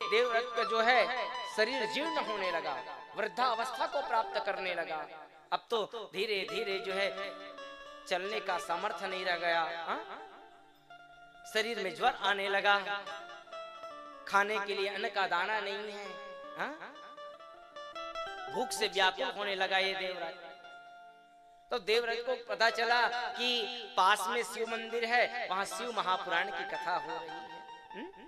देवव्रत का जो है शरीर जीर्ण होने लगा, वृद्धावस्था को प्राप्त करने लगा। अब तो धीरे धीरे जो है चलने का सामर्थ्य नहीं रह गया, शरीर में ज्वर आने लगा, खाने के लिए अन्न का दाना नहीं है, भूख से व्याकुल होने लगा ये देवव्रत। तो देवव्रत को पता चला कि पास में शिव मंदिर है, वहां शिव महापुराण की कथा हो रही है।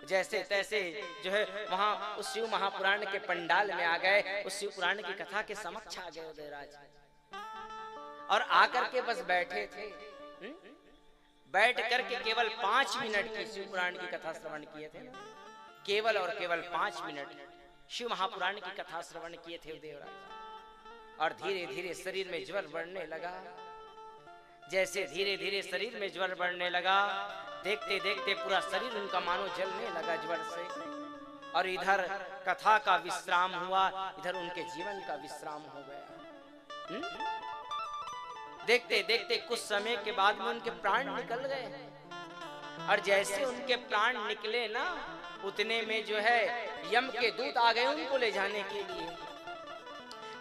जैसे तैसे जो है वहां उस शिव महापुराण के पंडाल में आ गए, उस शिव पुराण की कथा के समक्ष आ गए उदयराज, और आकर के बस बैठे थे। बैठ करके केवल 5 मिनट की शिव पुराण की कथा श्रवण किए थे, केवल और केवल 5 मिनट शिव महापुराण की कथा श्रवण किए थे देवराज। और धीरे धीरे शरीर में ज्वर बढ़ने लगा। जैसे धीरे धीरे शरीर में ज्वर बढ़ने लगा, देखते देखते पूरा शरीर उनका मानो जलने लगा ज्वर से। और इधर कथा का विश्राम हुआ, इधर उनके जीवन का विश्राम हो गया। देखते देखते कुछ समय के बाद में उनके प्राण निकल गए। और जैसे उनके प्राण निकले ना, उतने में जो है यम के दूत आ गए उनको ले जाने के लिए।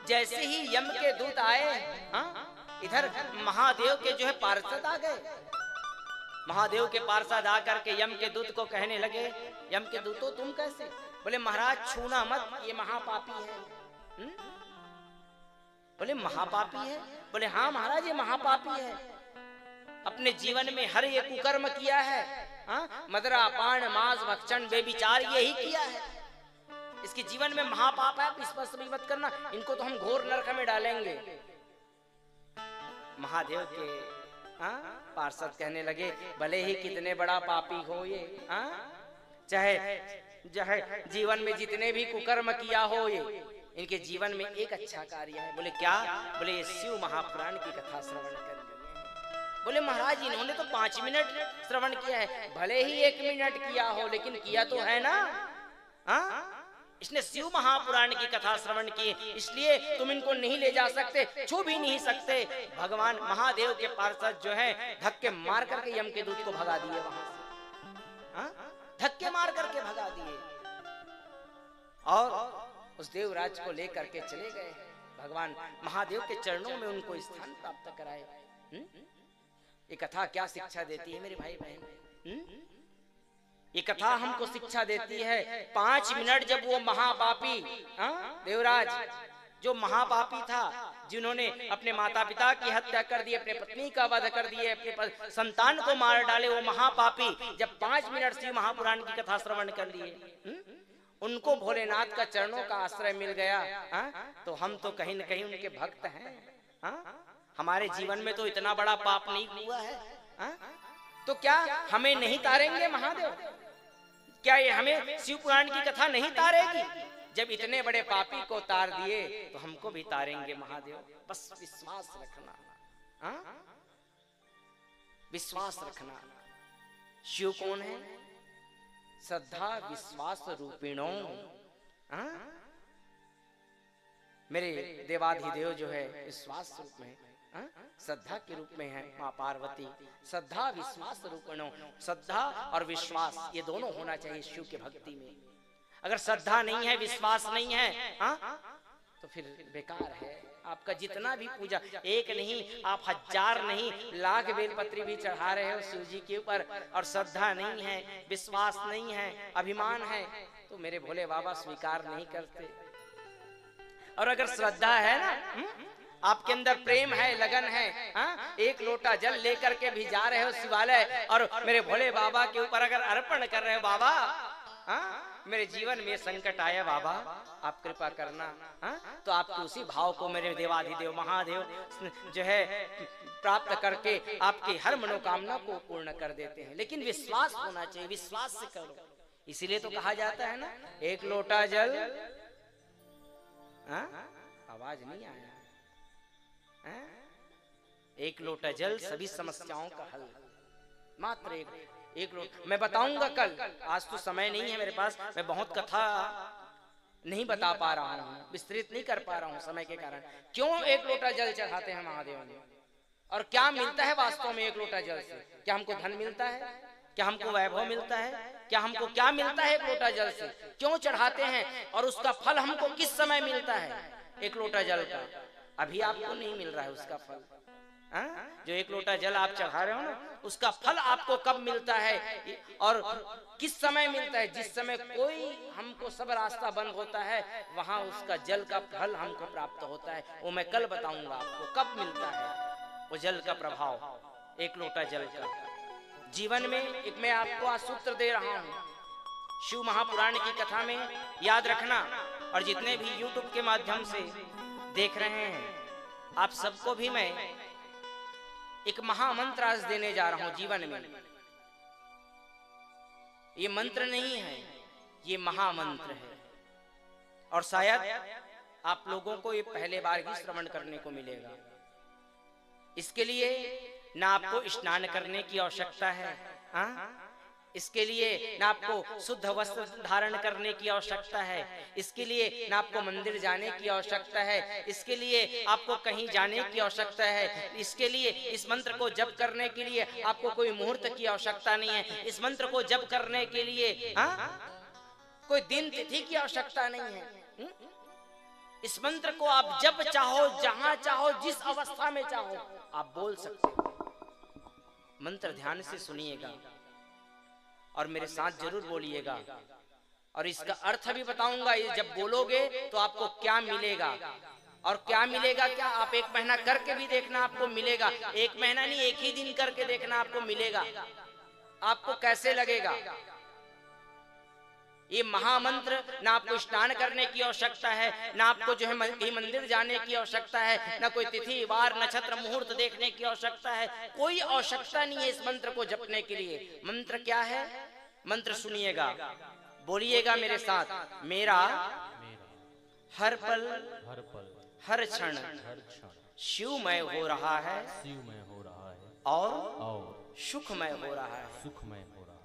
जैसे ही यम के दूत आए, इधर महादेव के जो है पार्षद आ गए। महादेव के पार्षद आकर के यम के दूत को कहने लगे, यम के दूतो तुम कैसे? बोले महाराज छूना मत, ये महापापी है। बोले महापापी है? बोले हाँ महाराज ये महापापी है, अपने जीवन में हर एक कुकर्म किया है, मदरा पान मांस भक्षण बेविचार यही किया है, इसके जीवन में महापाप है, इस पर सभी मत करना, इनको तो हम घोर नरक में डालेंगे। महादेव के पार्षद कहने लगे, भले ही कितने बड़ा पापी हो ये, चाहे जीवन में जितने भी कुकर्म किया हो ये, इनके जीवन में एक अच्छा कार्य है। बोले क्या? बोले ये शिव महापुराण की कथा श्रवण कर लिए। बोले महाराज इन्होंने तो 5 मिनट श्रवण किया है, भले ही 1 मिनट किया हो, लेकिन किया तो है ना। इसने शिव महापुराण की कथा श्रवण की, इसलिए तुम इनको नहीं ले जा सकते, छू भी नहीं सकते। भगवान महादेव के पार्षद जो है धक्के मार करके यम के दूत को भगा दिए वहां से, धक्के मार करके भगा दिए, और उस देवराज को लेकर के चले गए। भगवान महादेव के चरणों में उनको स्थान प्राप्त कराए। ये कथा क्या शिक्षा देती है मेरे भाई बहन? ये कथा हमको शिक्षा देती है, 5 मिनट जब वो महापापी देवराज जो महापापी था, जिन्होंने अपने माता पिता की हत्या कर दी, अपने पत्नी का वध कर दिए, अपने संतान को मार डाले, वो महापापी जब 5 मिनट से महापुराण की कथा श्रवण कर लिए, उनको भोलेनाथ का चरणों का आश्रय मिल गया, तो हम तो कहीं न कहीं उनके भक्त हैं। हमारे जीवन में तो इतना बड़ा पाप नहीं हुआ है, तो क्या हमें नहीं तारेंगे महादेव? क्या ये हमें शिव पुराण की कथा नहीं तारेगी? जब इतने बड़े पापी को तार दिए तो हमको भी तारेंगे महादेव। बस विश्वास रखना, विश्वास रखना। शिव कौन है? श्रद्धा विश्वास रूपिणों। मेरे देवाधिदेव जो है विश्वास रूप में, श्रद्धा के रूप में है माँ पार्वती। श्रद्धा विश्वास रूपिणों, श्रद्धा और विश्वास ये दोनों होना चाहिए शिव के भक्ति में। अगर श्रद्धा नहीं है, विश्वास नहीं है, तो फिर बेकार है। आपका जितना भी पूजा, एक नहीं आप 1000 नहीं लाख बेलपत्री भी चढ़ा रहे हो शिव जी के ऊपर, और श्रद्धा नहीं है, विश्वास नहीं है, अभिमान है, तो मेरे भोले बाबा स्वीकार नहीं करते। और अगर श्रद्धा है ना, आपके अंदर प्रेम है, लगन है, एक लोटा जल लेकर के भी जा रहे हो शिवालय, और मेरे भोले बाबा के ऊपर अगर अर्पण कर रहे हो, बाबा मेरे जीवन में संकट आया, बाबा आप कृपा करना, तो आपके उसी भाव को मेरे देवाधिदेव महादेव जो है प्राप्त करके आपकी हर मनोकामना को पूर्ण कर देते हैं। लेकिन विश्वास होना चाहिए, विश्वास से करो। इसीलिए तो कहा जाता है ना, एक लोटा जल, आवाज नहीं आया, एक लोटा जल सभी समस्याओं का हल, मात्र एक लोटा। मैं बताऊंगा कल, आज तो समय नहीं है मेरे पास, मैं बहुत कथा नहीं बता पा रहा हूँ, विस्तृत नहीं कर पा रहा हूँ समय के कारण। क्यों एक लोटा जल चढ़ाते हैं महादेव ने, और क्या मिलता है वास्तव में एक लोटा जल से? क्या हमको धन मिलता है? क्या हमको वैभव मिलता है? क्या हमको क्या मिलता है एक लोटा जल से? क्यों चढ़ाते हैं और उसका फल हमको किस समय मिलता है? एक लोटा जल का अभी आपको नहीं मिल रहा है उसका फल। जो एक लोटा जल आप चढ़ा रहे हो ना, उसका फल आपको कब मिलता है और किस समय मिलता है? जिस समय कोई हमको सब रास्ता बंद होता है, वहां उसका जल का फल हमको प्राप्त होता है। वो मैं कल बताऊंगा आपको कब मिलता है वो जल का प्रभाव, एक लोटा जल का। जीवन में एक मैं आपको आज सूत्र दे रहा हूं शिव महापुराण की कथा में, याद रखना। और जितने भी YouTube के माध्यम से देख रहे हैं, आप सबको भी मैं एक महामंत्र आज देने जा रहा हूं जीवन में। ये मंत्र नहीं है, ये महामंत्र है और शायद आप लोगों को ये पहले बार ही श्रवण करने को मिलेगा। इसके लिए ना आपको स्नान करने की आवश्यकता है, इसके लिए ना आपको शुद्ध वस्त्र धारण करने की आवश्यकता है, इसके लिए ना आपको मंदिर जाने की आवश्यकता है, इसके लिए आपको कहीं जाने की आवश्यकता है, इसके लिए इस मंत्र को जप करने के लिए आपको कोई मुहूर्त की आवश्यकता नहीं है, इस मंत्र को जप करने के लिए कोई दिन तिथि की आवश्यकता नहीं है। इस मंत्र को आप जब चाहो, जहां चाहो, जिस अवस्था में चाहो आप बोल सकते हो। मंत्र ध्यान से सुनिएगा और मेरे साथ जरूर बोलिएगा और इसका अर्थ भी बताऊंगा। ये जब बोलोगे तो आपको क्या मिलेगा और क्या मिलेगा, क्या आप एक महीना करके भी देखना आपको मिलेगा। एक महीना नहीं, एक ही दिन करके देखना आपको मिलेगा। आपको कैसे लगेगा ये महामंत्र? ना आपको स्नान करने की आवश्यकता है, ना आपको जो है मंदिर जाने की आवश्यकता है, ना कोई तिथि वार नक्षत्र मुहूर्त देखने की आवश्यकता है। कोई आवश्यकता नहीं है इस मंत्र को जपने के लिए। मंत्र क्या है? मंत्र सुनिएगा, बोलिएगा मेरे साथ। मेरा हर पल हर क्षण शिवमय हो रहा है और सुखमय हो रहा है।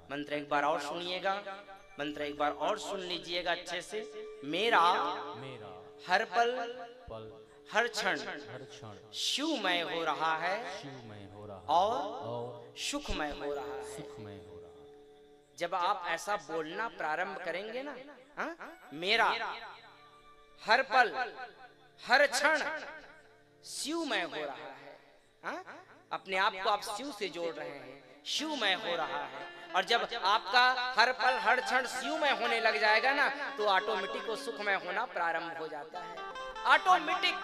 मंत्र एक बार और सुनिएगा, मंत्र एक बार और सुन लीजिएगा अच्छे से। मेरा हर पल हर क्षण शिवमय हो रहा है और सुखमय हो रहा है। जब आप ऐसा बोलना प्रारंभ करेंगे ना, मेरा हर पल हर क्षण शिवमय हो रहा है, अपने आप को आप शिव से जोड़ रहे हैं, शिवमय हो रहा है। और जब आपका हर पल हर क्षण शिवमय होने लग जाएगा ना, तो ऑटोमेटिक वो सुखमय होना प्रारंभ हो जाता है, ऑटोमेटिक।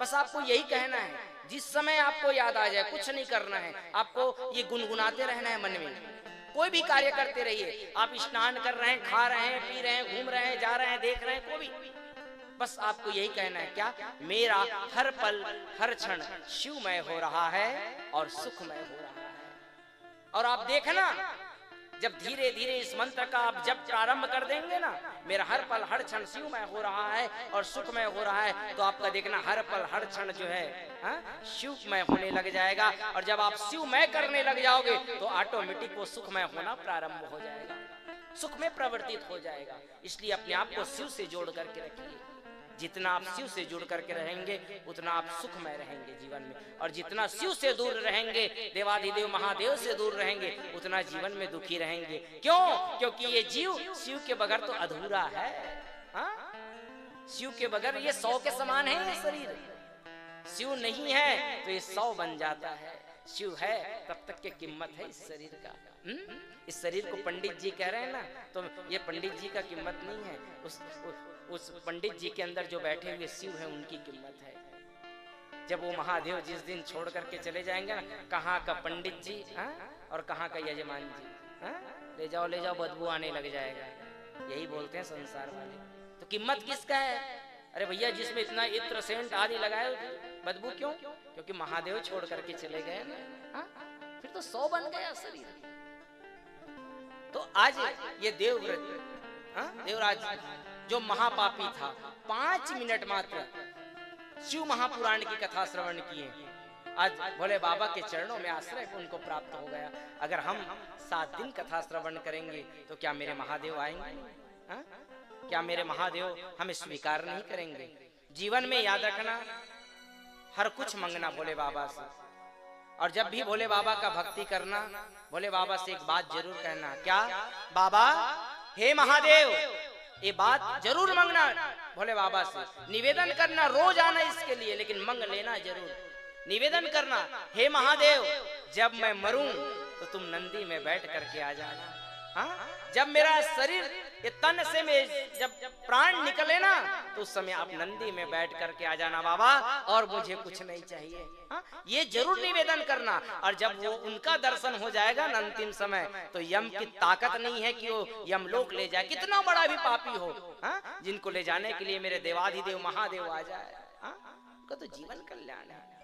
बस आपको यही कहना है, जिस समय आपको याद आ जाए, कुछ नहीं करना है, आपको ये गुनगुनाते रहना है मन में। कोई भी कार्य करते रहिए, आप स्नान कर रहे हैं, खा रहे हैं, पी रहे हैं, घूम रहे हैं, जा रहे हैं, देख रहे हैं, कोई भी, बस आपको यही कहना है, क्या? मेरा हर पल हर क्षण शिवमय हो रहा है और सुखमय हो रहा है। और आप देखना, जब धीरे धीरे इस मंत्र का आप जब प्रारंभ कर देंगे ना, मेरा हर पल हर क्षण शिवमय हो रहा है और सुखमय हो रहा है, तो आपका देखना हर पल हर क्षण जो है शिवमय होने लग जाएगा। और जब आप शिवमय करने लग जाओगे तो ऑटोमेटिक वो सुखमय होना प्रारंभ हो जाएगा, सुख में प्रवर्तित हो जाएगा। इसलिए अपने आप को शिव से जोड़ करके रखिए। जितना आप शिव से जुड़ करके रहेंगे उतना आप सुखमय रहेंगे जीवन में, और जितना शिव से दूर रहेंगे, देवाधिदेव महादेव से दूर रहेंगे, उतना जीवन में दुखी रहेंगे। क्यों? क्योंकि ये जीव शिव के बगैर तो अधूरा है। शिव के बगैर ये 100 के समान है ये शरीर। शिव नहीं है तो ये 100 बन जाता है। शिव है तब तक की कीमत है इस शरीर का। इस शरीर को पंडित जी कह रहे हैं ना, तो ये पंडित जी का कीमत नहीं है, उस पंडित जी के अंदर जो बैठे हुए शिव है उनकी कीमत है। जब वो महादेव जिस दिन छोड़ करके चले जाएंगे ना, कहाँ का पंडित जी और कहाँ का यजमान जी, ले जाओ बदबू आने लग जाएगा, यही बोलते हैं संसार वाले। तो कीमत किसका है? अरे भैया जिसमें इतना इत्र सेंट आदि लगाए, बदबू क्यों? क्योंकि महादेव छोड़ करके चले गए ना, फिर तो 100 बन गया शरीर। तो आज ये देवराज जो महापापी था, 5 मिनट मात्र शिव महापुराण की कथा श्रवण किए, आज भोले बाबा के चरणों में आश्रय उनको प्राप्त हो गया। अगर हम 7 दिन कथा श्रवण करेंगे तो क्या मेरे महादेव आएंगे? क्या मेरे महादेव हमें स्वीकार नहीं करेंगे? जीवन में याद रखना, हर कुछ मंगना भोले बाबा से, और जब भी भोले बाबा का भक्ति करना, भोले बाबा से एक बात जरूर कहना, क्या बाबा, हे महादेव, ये बात जरूर मांगना भोले बाबा से, निवेदन करना, रोज आना इसके लिए, लेकिन मांग लेना जरूर। निवेदन करना, हे महादेव, जब मैं मरूं तो तुम नंदी में बैठ करके आ जाना। हाँ? जब मेरा शरीर ये तन से में जब प्राण निकले ना, तो उस समय आप नंदी में बैठ करके आ जाना बाबा, और मुझे कुछ नहीं चाहिए। हाँ? ये जरूर निवेदन करना। और जब वो उनका दर्शन हो जाएगा ना अंतिम समय, तो यम की ताकत नहीं है कि वो यमलोक ले जाए, कितना बड़ा भी पापी हो, हाँ? जिनको ले जाने के लिए मेरे देवाधिदेव महादेव आ जाए, हाँ? उनका तो जीवन कल्याण है।